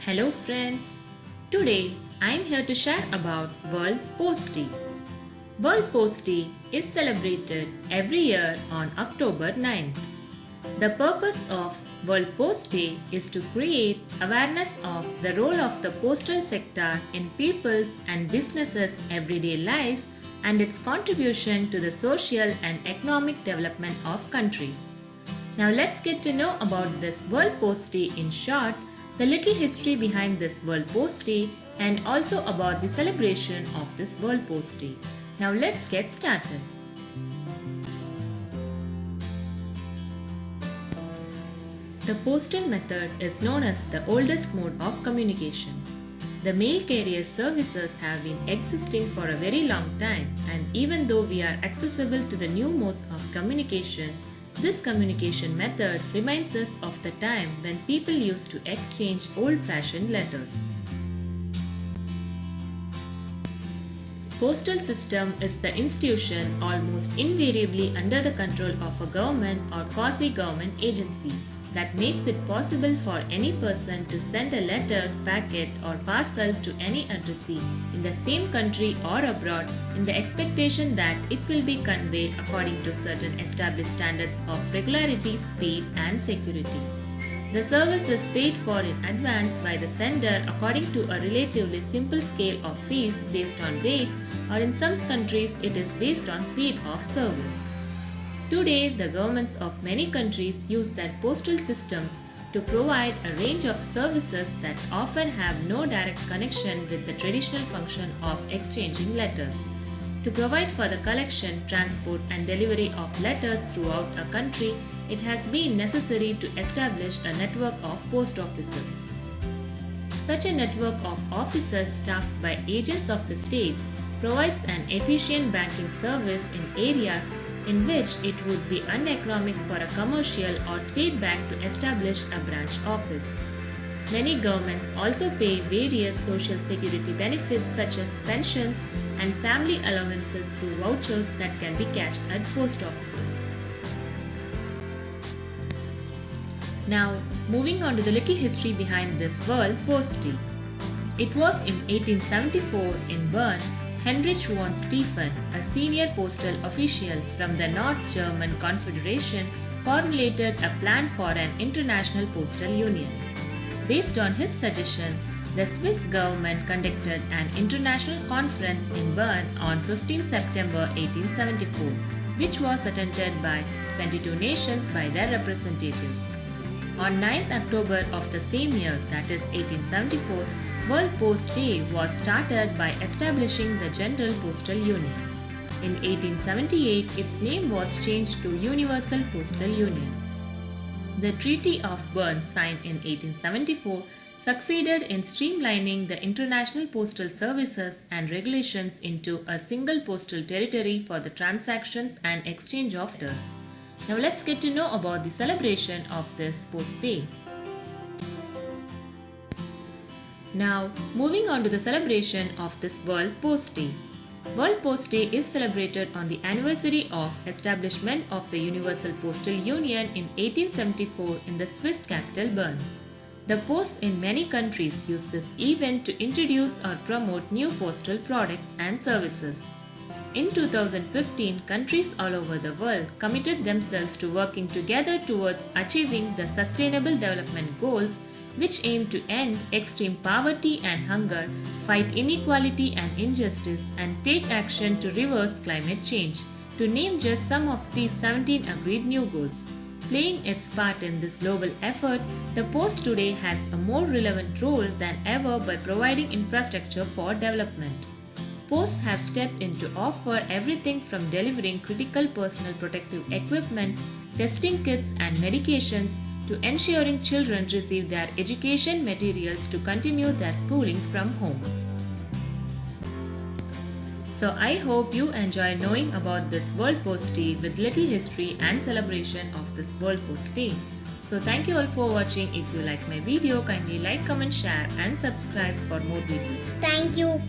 Hello friends. Today I am here to share about World Post Day. World Post Day is celebrated every year on October 9th. The purpose of World Post Day is to create awareness of the role of the postal sector in people's and businesses' everyday lives and its contribution to the social and economic development of countries. Now let's get to know about this World Post Day in short, the little history behind this World Post Day and also about the celebration of this World Post Day. Now let's get started. The postal method is known as the oldest mode of communication. The mail carrier services have been existing for a very long time, and even though we are accessible to the new modes of communication, this communication method reminds us of the time when people used to exchange old-fashioned letters. Postal system is the institution almost invariably under the control of a government or quasi-government agency that makes it possible for any person to send a letter, packet or parcel to any addressee in the same country or abroad in the expectation that it will be conveyed according to certain established standards of regularity, speed and security. The service is paid for in advance by the sender according to a relatively simple scale of fees based on weight, or in some countries it is based on speed of service. Today, the governments of many countries use their postal systems to provide a range of services that often have no direct connection with the traditional function of exchanging letters. To provide for the collection, transport and delivery of letters throughout a country, it has been necessary to establish a network of post offices. Such a network of offices staffed by agents of the state provides an efficient banking service in areas in which it would be uneconomic for a commercial or state bank to establish a branch office. Many governments also pay various social security benefits such as pensions and family allowances through vouchers that can be cashed at post offices. Now, moving on to the little history behind this World Post Day. It was in 1874 in Bern, Heinrich von Steufen, a senior postal official from the North German Confederation, formulated a plan for an international postal union. Based on his suggestion, the Swiss government conducted an international conference in Bern on 15 September 1874, which was attended by 22 nations by their representatives. On 9th October of the same year, that is 1874, World Post Day was started by establishing the General Postal Union. In 1878, its name was changed to Universal Postal Union. The Treaty of Bern, signed in 1874, succeeded in streamlining the international postal services and regulations into a single postal territory for the transactions and exchange of letters. Now let's get to know about the celebration of this Post Day. Now, moving on to the celebration of this World Post Day. World Post Day is celebrated on the anniversary of establishment of the Universal Postal Union in 1874 in the Swiss capital Bern. The post in many countries use this event to introduce or promote new postal products and services. In 2015, countries all over the world committed themselves to working together towards achieving the Sustainable Development Goals, which aim to end extreme poverty and hunger, fight inequality and injustice, and take action to reverse climate change, to name just some of these 17 agreed new goals. Playing its part in this global effort, the Post today has a more relevant role than ever by providing infrastructure for development. Posts have stepped in to offer everything from delivering critical personal protective equipment, testing kits and medications, to ensuring children receive their education materials to continue their schooling from home. So I hope you enjoy knowing about this World Post Day with little history and celebration of this World Post Day. So thank you all for watching. If you like my video, kindly like, comment, share and subscribe for more videos. Thank you.